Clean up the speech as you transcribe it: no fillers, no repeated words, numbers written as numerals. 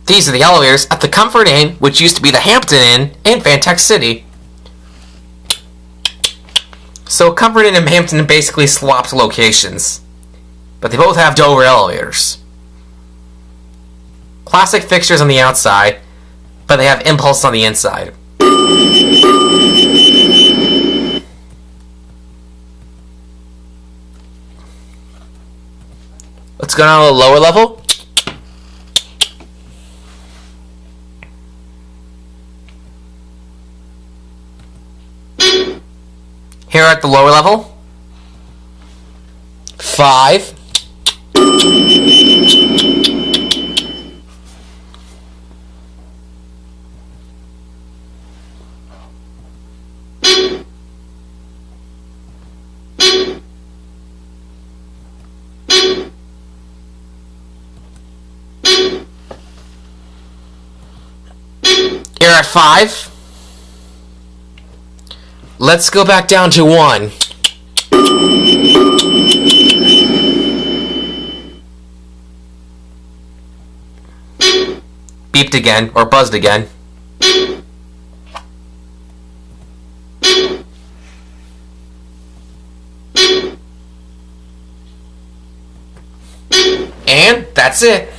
These are the elevators at the Comfort Inn, which used to be the Hampton Inn in Fantech City. So Comfort Inn and Hampton basically swapped locations, but they both have Dover elevators. Classic fixtures on the outside, but they have impulse on the inside. Let's go down to the lower level. Here at the lower level. 5. Here at 5. Let's go back down to 1. Beeped again, or buzzed again. And that's it.